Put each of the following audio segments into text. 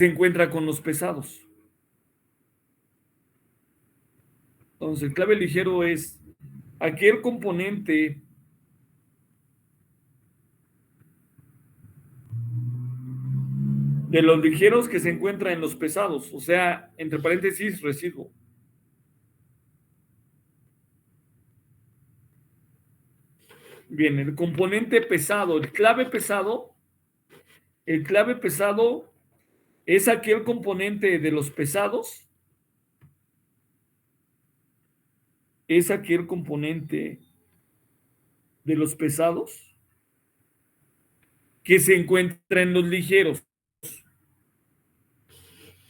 se encuentra con los pesados. Entonces, el clave ligero es aquel componente de los ligeros que se encuentra en los pesados, o sea, entre paréntesis, residuo. Bien, el componente pesado, el clave pesado es aquel componente de los pesados, es aquel componente de los pesados que se encuentra en los ligeros.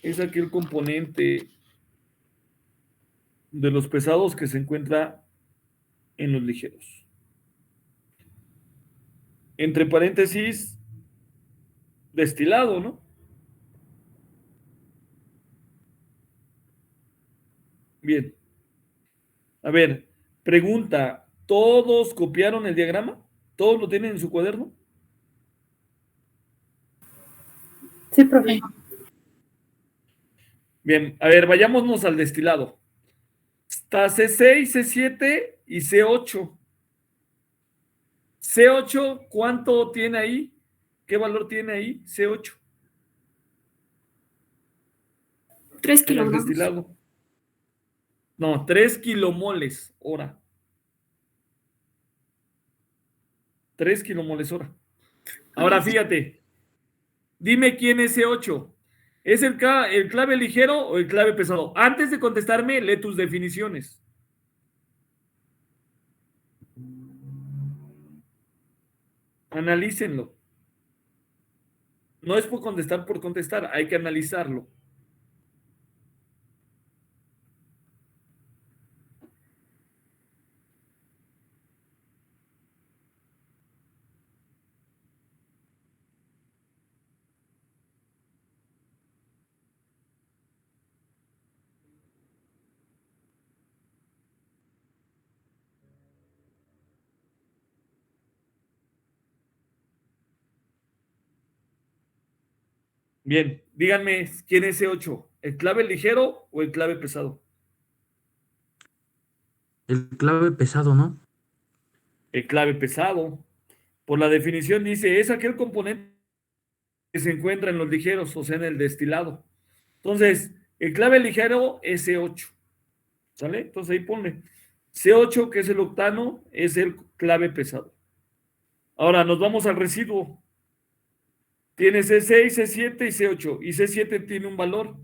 Es aquel componente de los pesados que se encuentra en los ligeros. Entre paréntesis, destilado, ¿no? Bien. A ver, pregunta, ¿todos copiaron el diagrama? ¿Todos lo tienen en su cuaderno? Sí, profe. Bien, a ver, vayámonos al destilado. Está C6, C7 y C8. C8, ¿cuánto tiene ahí? ¿Qué valor tiene ahí? C8. 3 en el kilogramos. destilado. No, 3 kilomoles hora. 3 kilomoles hora. Ahora fíjate, dime quién es C8. ¿Es el clave ligero o el clave pesado? Antes de contestarme, lee tus definiciones. Analícenlo. No es por contestar, hay que analizarlo. Bien, díganme quién es C8, ¿el clave ligero o el clave pesado? El clave pesado, ¿no? El clave pesado. Por la definición dice, es aquel componente que se encuentra en los ligeros, o sea, en el destilado. Entonces, el clave ligero es C8. ¿Sale? Entonces ahí ponle. C8, que es el octano, es el clave pesado. Ahora nos vamos al residuo. Tiene C6, C7 y C8. Y C7 tiene un valor.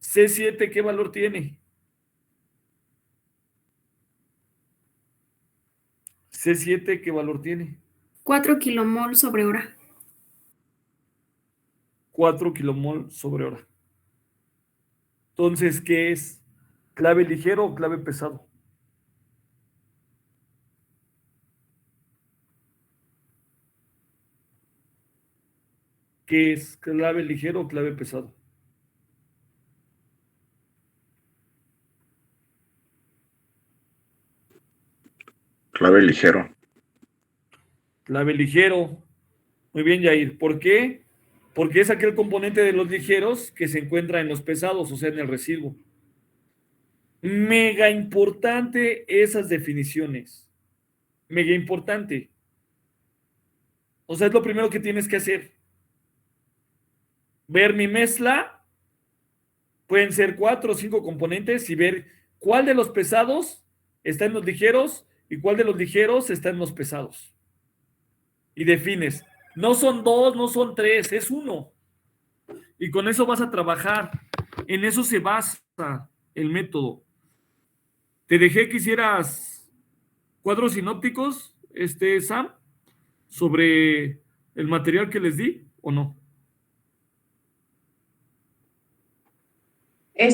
C7, ¿qué valor tiene? C7, ¿qué valor tiene? 4 kilomol sobre hora. 4 kilomol sobre hora. Entonces, ¿qué es? ¿Clave ligero o clave pesado? ¿Qué es? ¿Clave ligero o clave pesado? Clave ligero. Clave ligero. Muy bien, Yair. ¿Por qué? Porque es aquel componente de los ligeros que se encuentra en los pesados, o sea, en el residuo. Mega importante esas definiciones. Mega importante. O sea, es lo primero que tienes que hacer. Ver mi mezcla. Pueden ser 4 o 5 componentes y ver cuál de los pesados está en los ligeros y cuál de los ligeros está en los pesados. Y defines. No son 2, no son 3, es 1. Y con eso vas a trabajar. En eso se basa el método. Te dejé que hicieras cuadros sinópticos, Sam, sobre el material que les di, ¿o no?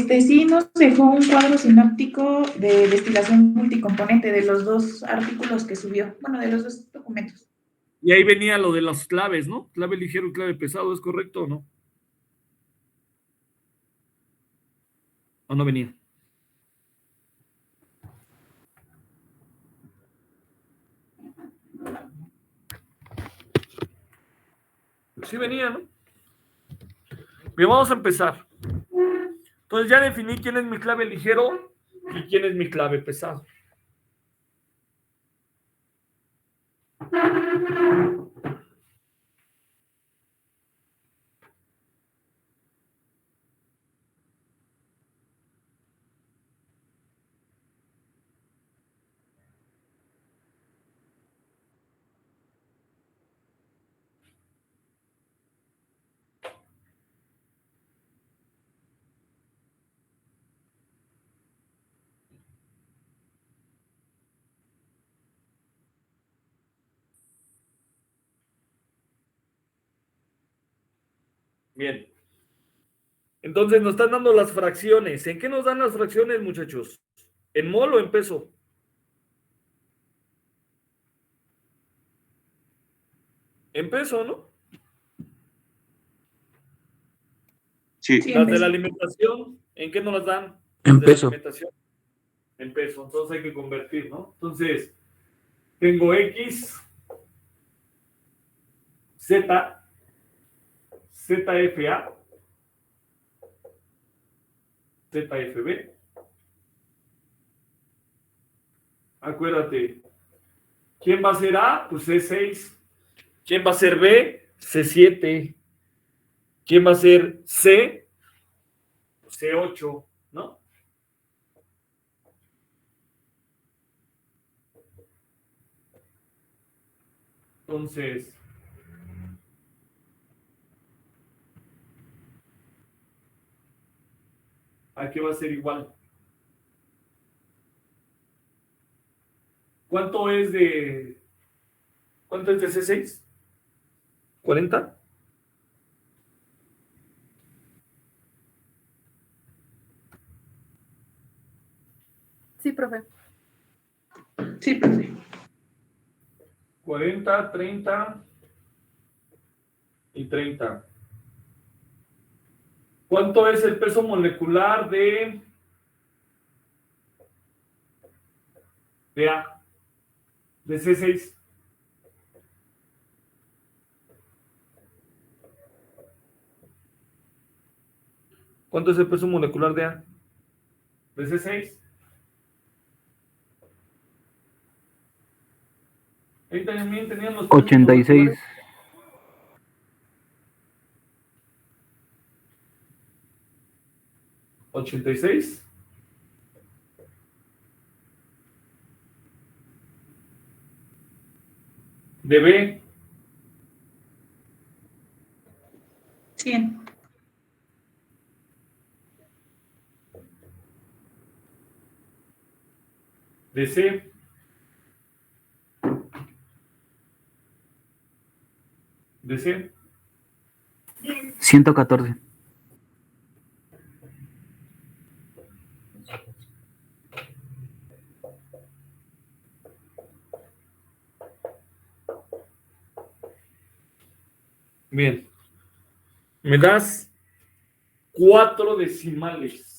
Sí nos dejó un cuadro sináptico de destilación multicomponente de los dos artículos que subió, bueno, de los dos documentos. Y ahí venía lo de las claves, ¿no? Clave ligero y clave pesado, ¿es correcto o no? ¿O no venía? Sí venía, ¿no? Bien, vamos a empezar. Entonces ya definí quién es mi clave ligero y quién es mi clave pesado. Bien. Entonces nos están dando las fracciones. ¿En qué nos dan las fracciones, muchachos? ¿En mol o en peso? En peso, ¿no? Sí, Sí, Las de empezó. la alimentación, ¿en qué nos las dan? Las En de la peso. alimentación. En peso. Entonces hay que convertir, ¿no? Entonces, tengo X, Z, ZFA, ZFB. Acuérdate, ¿quién va a ser A? Pues C6. ¿Quién va a ser B? C7. ¿Quién va a ser C? Pues C8, ¿no? Entonces, ¿a qué va a ser igual? ¿Cuánto es de C6? ¿40? Sí, profe. Sí, profe. 40, 30 y 30. ¿Cuánto es el peso molecular de A? De C6. ¿Cuánto es el peso molecular de A? De C6. Ahí también tenían los pesos 86. moleculares. 86. De B. 100. De C. De C. 114. Bien. Me das 4 decimales.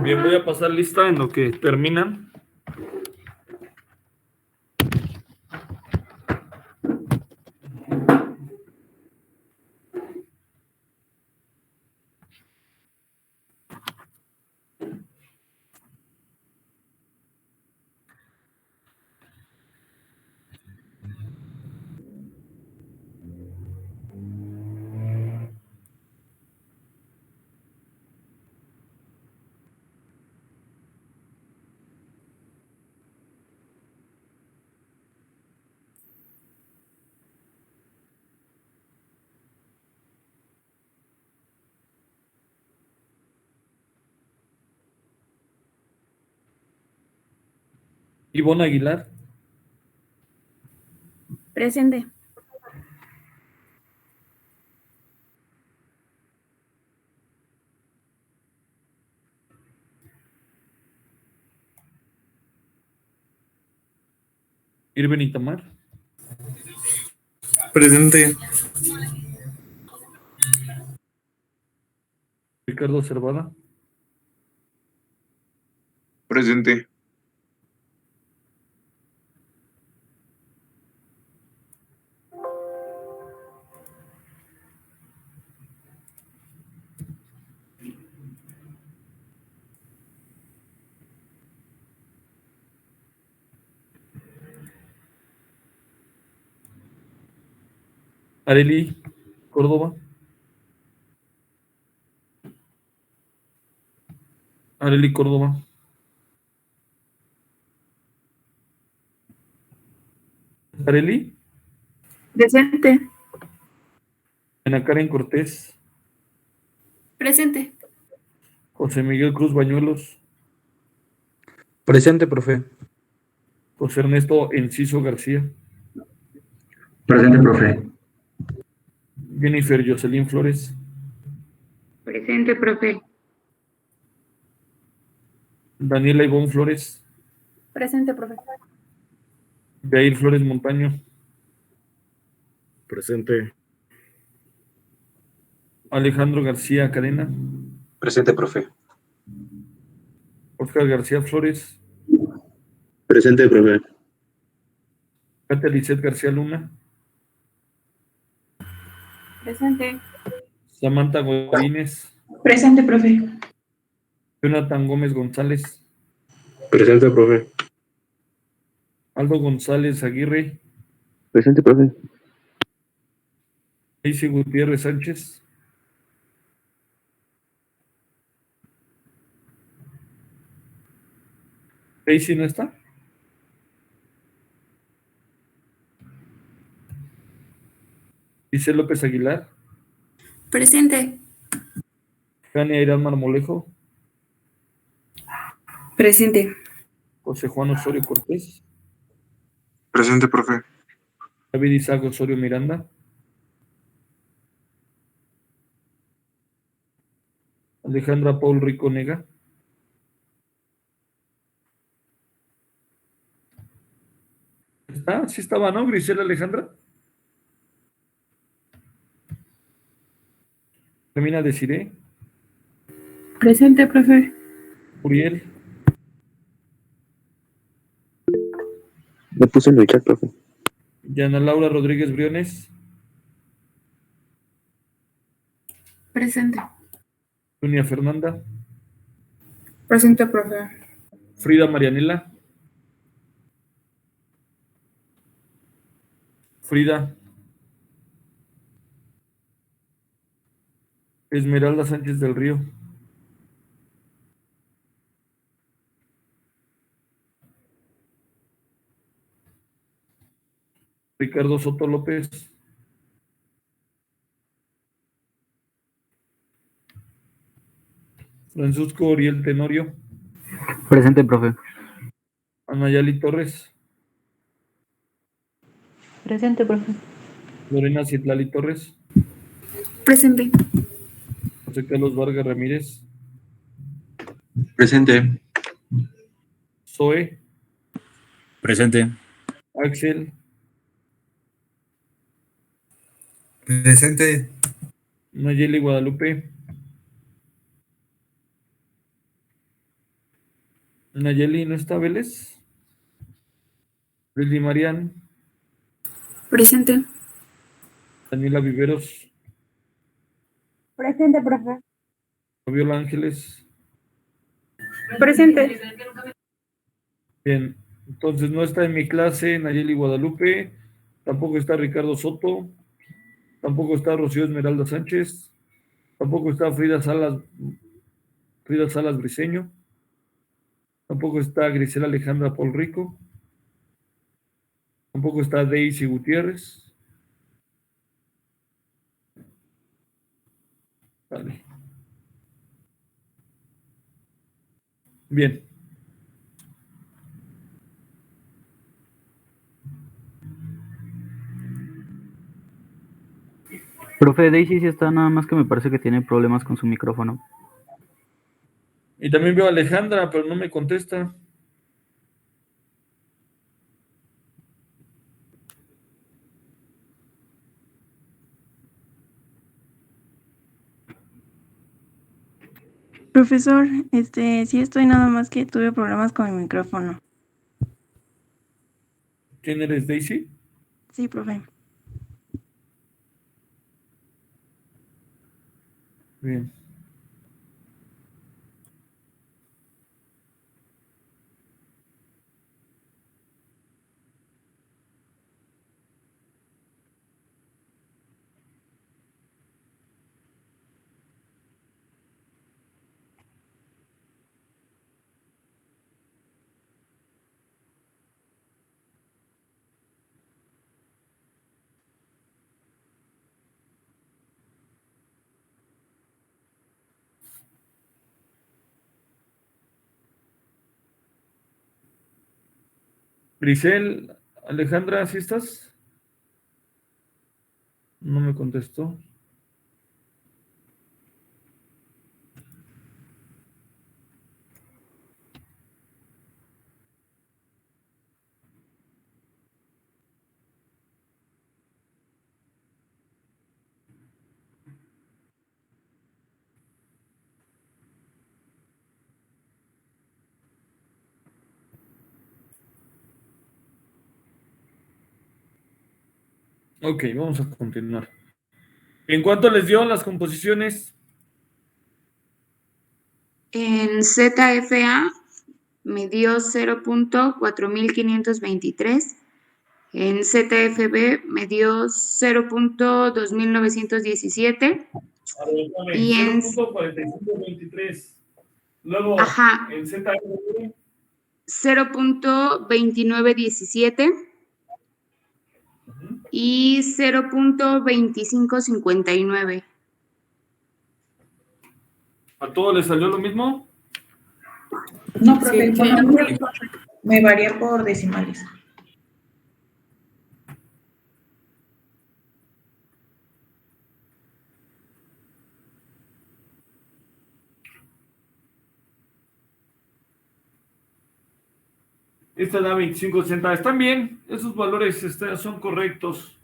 Bien, voy a pasar lista en lo que terminan. Ivonne Aguilar. Presente. Irben Itamar, Presente. Ricardo Cervada, Presente. Areli Córdoba, Areli Córdoba, Areli, Presente. Ana Karen Cortés, Presente. José Miguel Cruz Bañuelos, Presente, profe. José Ernesto Enciso García, Presente, profe. Jennifer Jocelyn Flores, Presente, profe. Daniela Ivonne Flores, Presente, profe. Jair Flores Montaño, Presente. Alejandro García Cadena, Presente, profe. Oscar García Flores, Presente, profe. Katia Lisset García Luna, Presente. Samantha Godínez, Presente, profe. Jonathan Gómez González, Presente, profe. Aldo González Aguirre, Presente, profe. Daisy Gutiérrez Sánchez, Daisy no está. Giselle López Aguilar, Presente. Jania Irán Marmolejo, Presente. José Juan Osorio Cortés, Presente, profe. David Isaac Osorio Miranda, Alejandra Paul Rico Nega, ¿está? Sí estaba, ¿no? Grisela Alejandra. Termina Desiree, Presente, profe. Uriel, Le puse en el chat, profe. Yana Laura Rodríguez Briones, Presente. Junia Fernanda, Presente, profe. Frida Marianela, Frida, Esmeralda Sánchez del Río, Ricardo Soto López, Francisco Oriel Tenorio, Presente, profe. Anayali Torres, Presente, profe. Lorena Citlali Torres, Presente. José Carlos Vargas Ramírez, Presente. Zoe, Presente. Axel, Presente. Nayeli Guadalupe, Nayeli, ¿no está Vélez? Lili Marian, Presente. Daniela Viveros, Presente, profe. Fabiola Ángeles. Presente. Bien, entonces no está en mi clase Nayeli Guadalupe, tampoco está Ricardo Soto, tampoco está Rocío Esmeralda Sánchez, tampoco está Frida Salas Briceño, tampoco está Grisela Alejandra Paul Rico, tampoco está Daisy Gutiérrez. Vale. Bien. Profe, Daisy sí está, nada más que me parece que tiene problemas con su micrófono. Y también veo a Alejandra, pero no me contesta. Profesor, sí estoy, nada más que tuve problemas con el micrófono. ¿Quién eres, Daisy? Sí, profe. Bien. Grisel, Alejandra, ¿sí estás? No me contestó. Ok, vamos a continuar. ¿En cuánto les dio las composiciones? En ZFA me dio 0.4523. En ZFB me dio 0.2917. A ver, dame, Y en 0.4523. Luego, Ajá, en ZFB, 0.2917 y 0.2559. ¿a todos les salió lo mismo? No, profe, Sí. bueno, me varía por decimales. Esta da 25.80. Están bien, esos valores son correctos.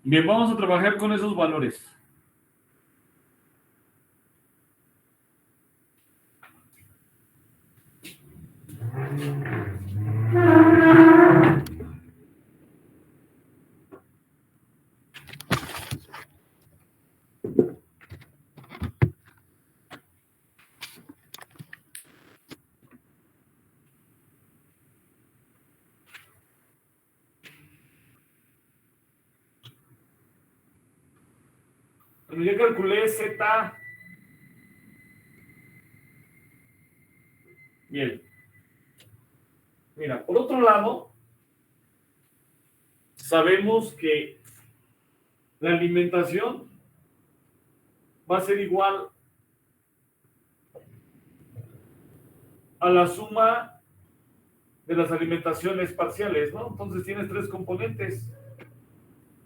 Bien, vamos a trabajar con esos valores. Cuando yo calculé Z, bien. Mira, por otro lado, sabemos que la alimentación va a ser igual a la suma de las alimentaciones parciales, ¿no? Entonces tienes tres componentes.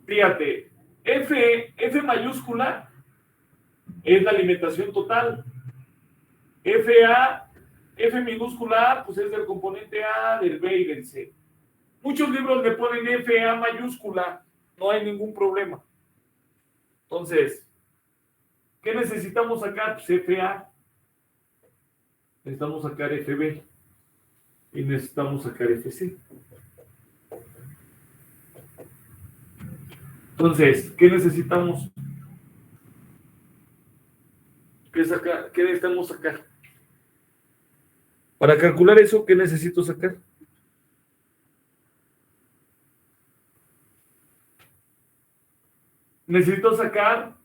Fíjate, F mayúscula es la alimentación total. F minúscula, pues es del componente A, del B y del C. Muchos libros le ponen FA mayúscula, no hay ningún problema. Entonces, ¿qué necesitamos sacar? Pues FA. Necesitamos sacar FB. Y necesitamos sacar FC. Entonces, ¿qué necesitamos? ¿Qué necesitamos sacar? Para calcular eso, ¿qué necesito sacar? Necesito sacar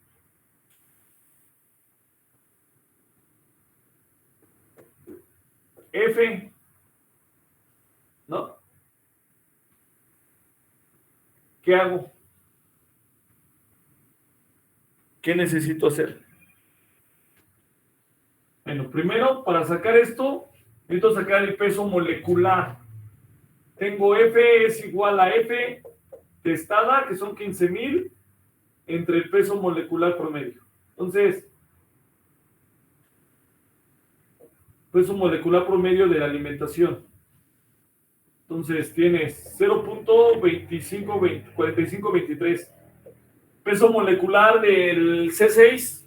F, ¿no? ¿Qué hago? ¿Qué necesito hacer? Bueno, primero, para sacar esto, necesito sacar el peso molecular. Tengo F es igual a F testada, que son 15,000, entre el peso molecular promedio. Entonces, peso molecular promedio de la alimentación. Entonces, tienes 0.254523. Peso molecular del C6.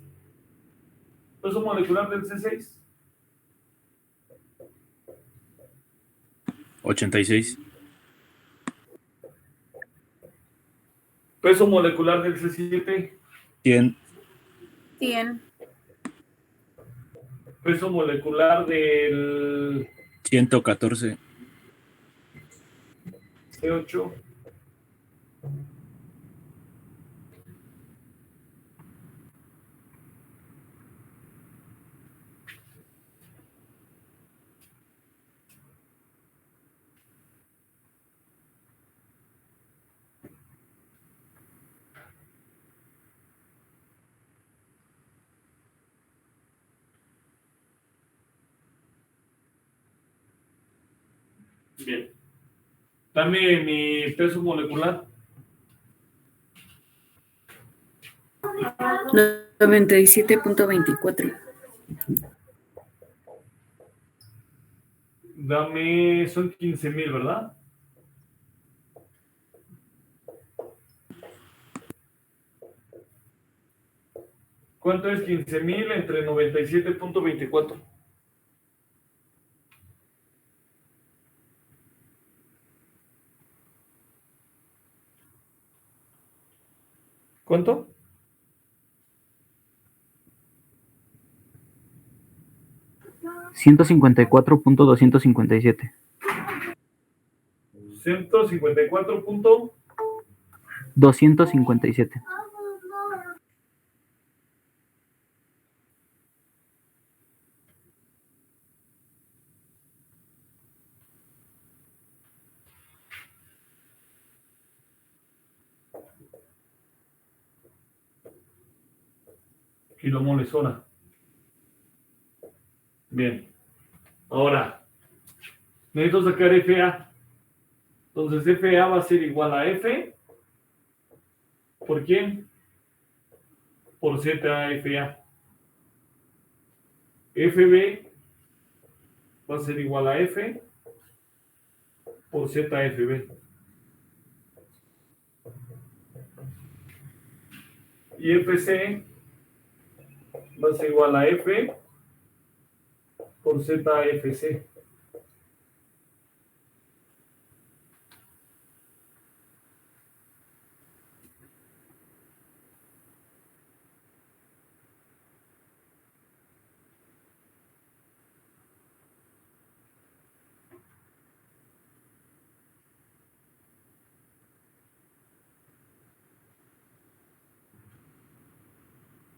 Peso molecular del C6. 86. Peso molecular del C7. 100. 100. Peso molecular del 114. C8. Bien. Dame mi peso molecular. 97.24. Dame, son 15,000, ¿verdad? ¿Cuánto es 15,000 entre 97.24? ¿Cuánto? $154.257. 154. 257. Kilomoles hora. Bien. Ahora, necesito sacar FA. Entonces, FA va a ser igual a F. ¿Por quién? Por ZFA. FB va a ser igual a F por ZFB. Y FC va a ser igual a F por ZFC.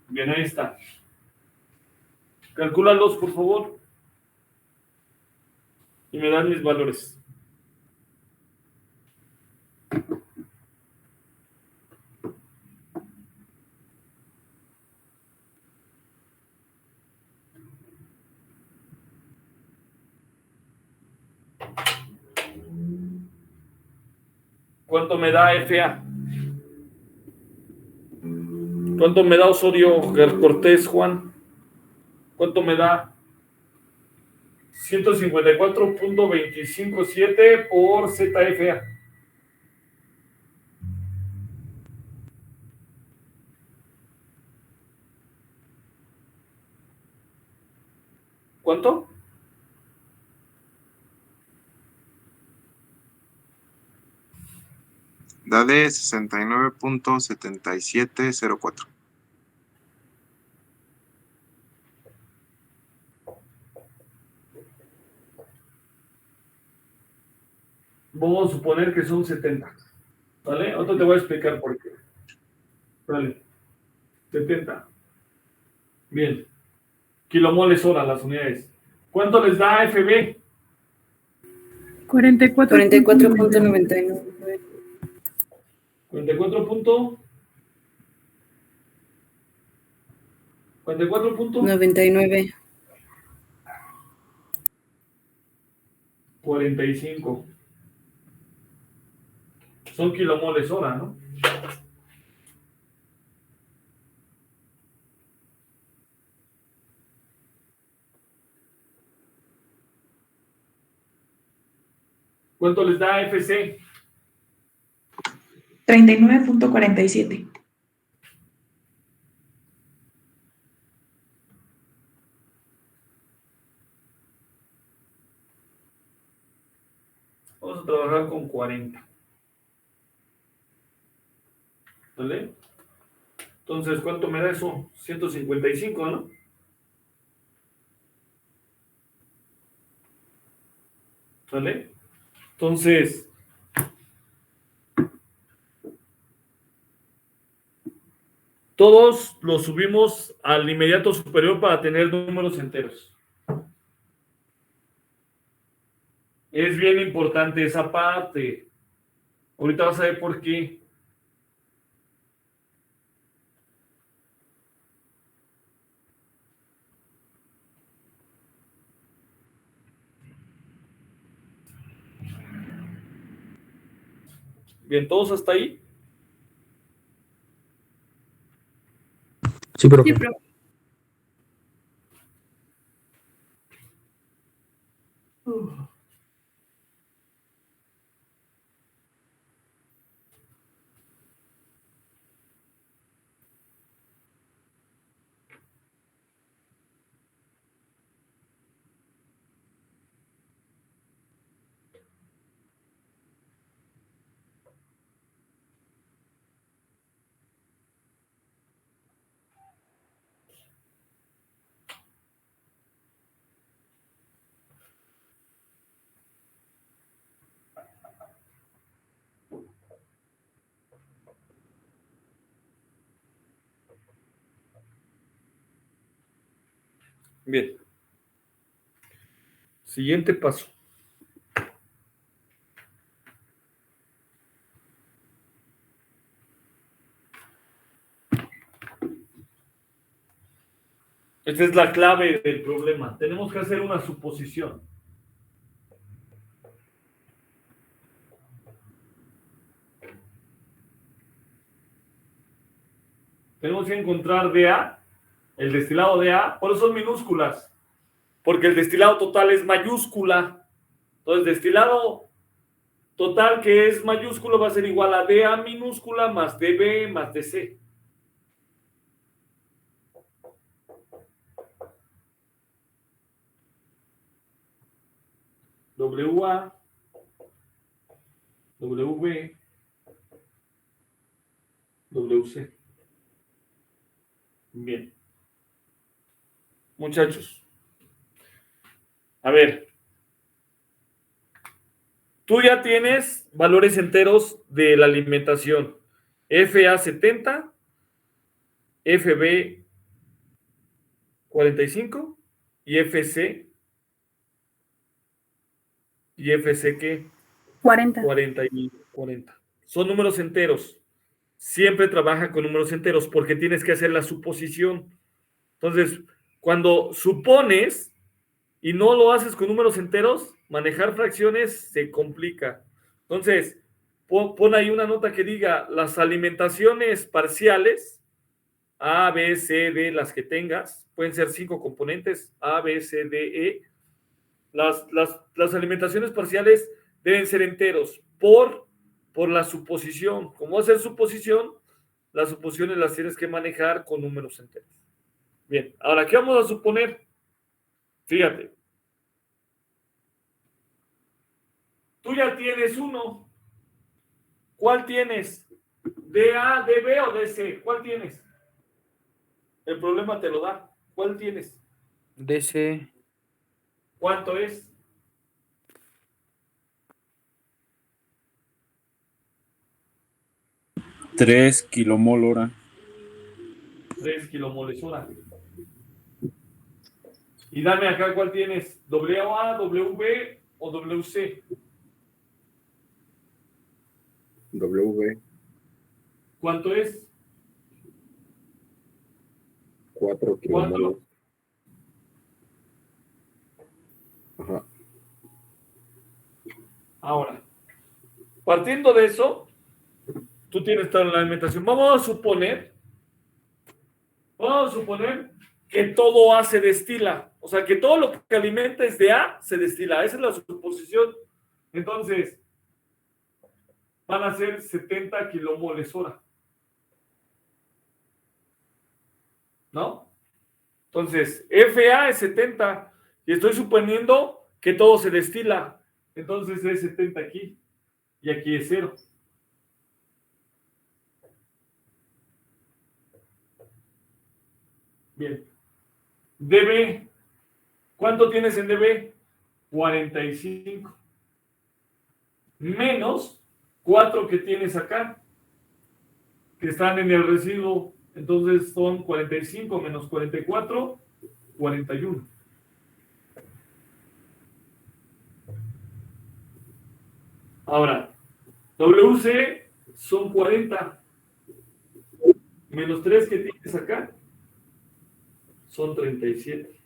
Bien, ahí está. Calcúlalos, por favor. Y me dan mis valores. ¿Cuánto me da FA? ¿Cuánto me da Osorio Cortés, Juan? ¿Cuánto me da? 154.257 por ZFA. ¿Cuánto? Da de 69.7704. Vamos a suponer que son 70. ¿Vale? Ahora te voy a explicar por qué. Vale. 70. Bien. Kilomoles hora las unidades. ¿Cuánto les da FB? 44.99. 44 punto. 44 punto. 99. 45. Son kilomoles hora, ¿no? ¿Cuánto les da FC? 39.47. Vamos a trabajar con 40. ¿Vale? Entonces, ¿cuánto me da eso? 155, ¿no? ¿Vale? Entonces, todos los subimos al inmediato superior para tener números enteros. Es bien importante esa parte. Ahorita vas a ver por qué. Bien, ¿todos hasta ahí? Sí, profe. Sí, profe. Bien. Siguiente paso. Esta es la clave del problema. Tenemos que hacer una suposición. Tenemos que encontrar DA, el destilado de A, por eso son minúsculas, porque el destilado total es mayúscula. Entonces, destilado total que es mayúsculo va a ser igual a DA minúscula más DB más DC. WA, WB, WC. Bien. Muchachos. A ver. Tú ya tienes valores enteros de la alimentación. FA 70, FB 45 y FC. ¿Y FC qué? 40. 40 y 40. Son números enteros. Siempre trabaja con números enteros porque tienes que hacer la suposición. Entonces, cuando supones y no lo haces con números enteros, manejar fracciones se complica. Entonces, pon ahí una nota que diga las alimentaciones parciales, A, B, C, D, las que tengas, pueden ser 5 componentes, A, B, C, D, E. Las alimentaciones parciales deben ser enteros por la suposición. Como va a ser suposición, las suposiciones las tienes que manejar con números enteros. Bien, ahora, ¿qué vamos a suponer? Fíjate. Tú ya tienes uno. ¿Cuál tienes? ¿DA, DB o DC? ¿Cuál tienes? El problema te lo da. ¿Cuál tienes? DC. ¿Cuánto es? Tres kilomol hora. 3 kilomoles hora. Y dame acá cuál tienes. ¿WA, WB o WC? W, ¿Cuánto es? 4 kilómetros. Ajá. Ahora, partiendo de eso, tú tienes toda la alimentación. Vamos a suponer que todo A se destila. O sea, que todo lo que alimenta es de A, se destila. Esa es la suposición. Entonces, van a ser 70 kilomoles hora. ¿No? Entonces, FA es 70. Y estoy suponiendo que todo se destila. Entonces es 70 aquí. Y aquí es 0. Bien. DB. ¿Cuánto tienes en DB? 45. Menos 4 que tienes acá, que están en el residuo. Entonces son 45 menos 44, 41. Ahora, WC son 40. Menos 3 que tienes acá son 37.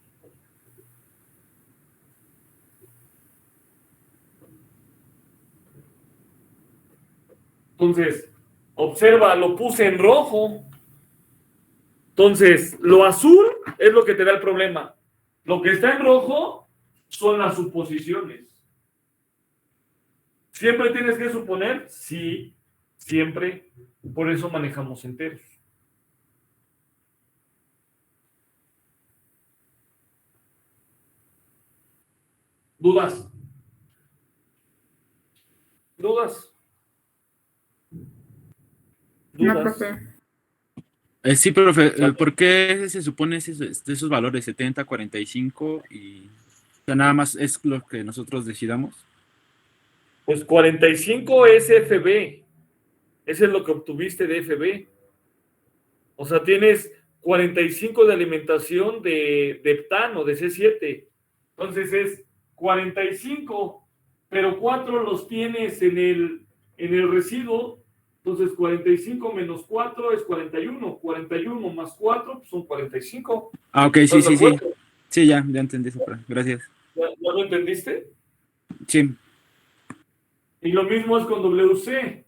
Entonces, observa, lo puse en rojo. Entonces, lo azul es lo que te da el problema. Lo que está en rojo son las suposiciones. ¿Siempre tienes que suponer? Sí, siempre. Por eso manejamos enteros. ¿Dudas? ¿Dudas? No, ¿Dudas? profe. Sí, profe, ¿por qué se supone esos valores 70, 45 y o sea, nada más es lo que nosotros decidamos? Pues 45 es FB. Eso es lo que obtuviste de FB. O sea, tienes 45 de alimentación de heptano, de C7. Entonces es 45, pero 4 los tienes en el residuo. Entonces 45 menos 4 es 41. 41 más 4 pues son 45. Ah, ok, sí, ¿Estás de sí, sí. acuerdo? Sí, ya entendí eso, profe. Gracias. ¿Ya lo entendiste? Sí. Y lo mismo es con WC.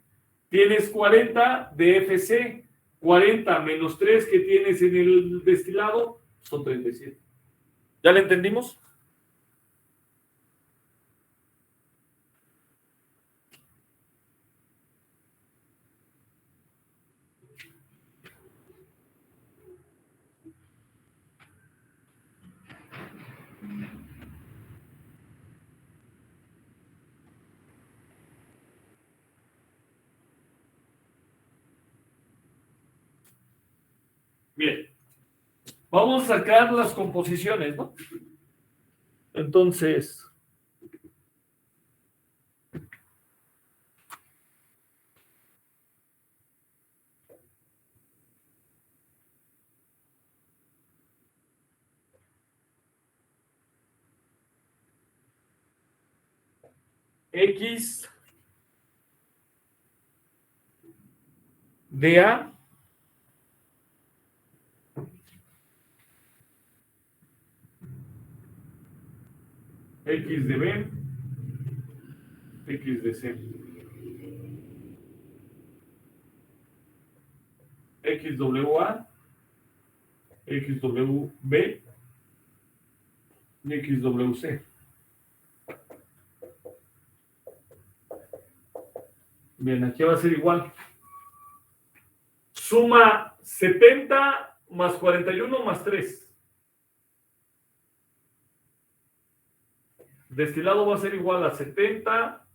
Tienes 40 de FC. 40 menos 3 que tienes en el destilado son 37. ¿Ya lo entendimos? Bien. Vamos a sacar las composiciones, ¿no? Entonces, X de A X de B, X de C. XWA, XWB y XWC. Bien, aquí va a ser igual. Suma 70 más 41 más 3. Destilado va a ser igual a 70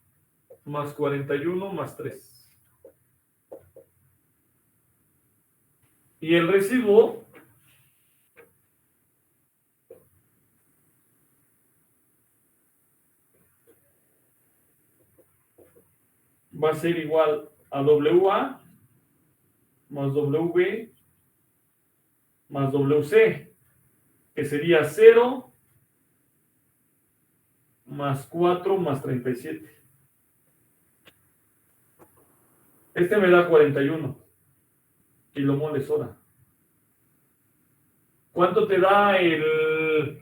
más 41 más 3. Y el residuo va a ser igual a WA más WB más WC, que sería 0 más 4 más 37. Este me da 41 kilomoles hora. ¿Cuánto te da el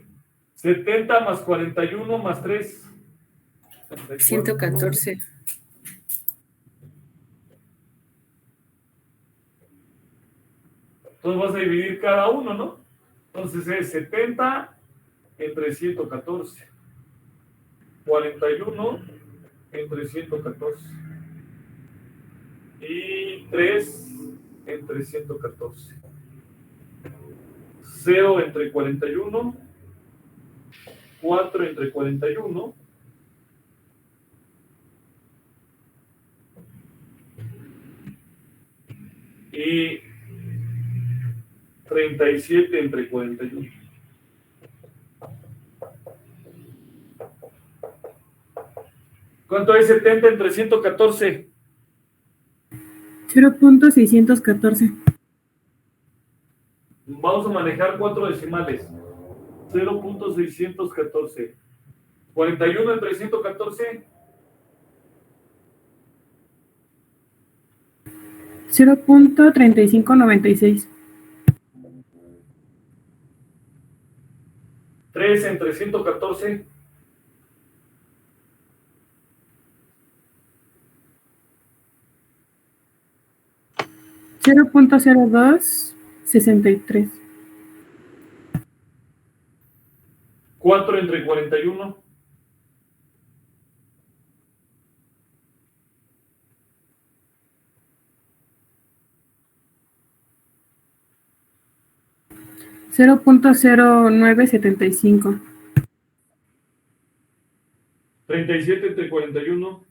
70 más 41 más 3? 114. Entonces vas a dividir cada uno, ¿no? Entonces es 70 entre 114. 41 entre 114. Y 3 entre 114. 0 entre 41. 4 entre 41. Y 37 entre 41. ¿Cuánto es 70 entre 114? 0.614. Vamos a manejar 4 decimales. 0.614. 41 entre 114. 0.3596. 3 entre 114. 0.0263. 4 entre 41. 0.0975. 37 entre 41.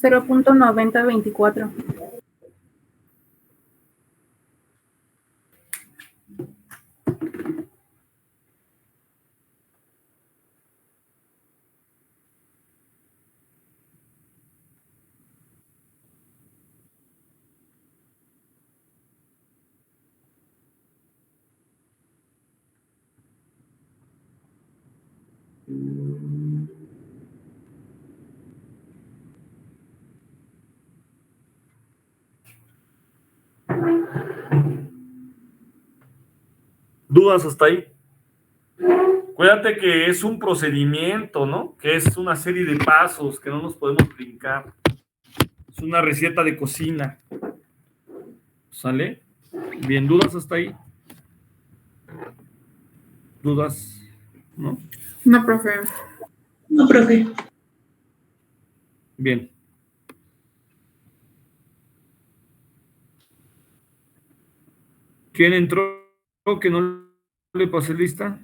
0.9024. ¿Dudas hasta ahí? Acuérdate que es un procedimiento, ¿no? Que es una serie de pasos que no nos podemos brincar. Es una receta de cocina. ¿Sale? Bien, ¿dudas hasta ahí? ¿Dudas? ¿No? No, profe. No, profe. Bien. ¿Quién entró que no le pasé lista?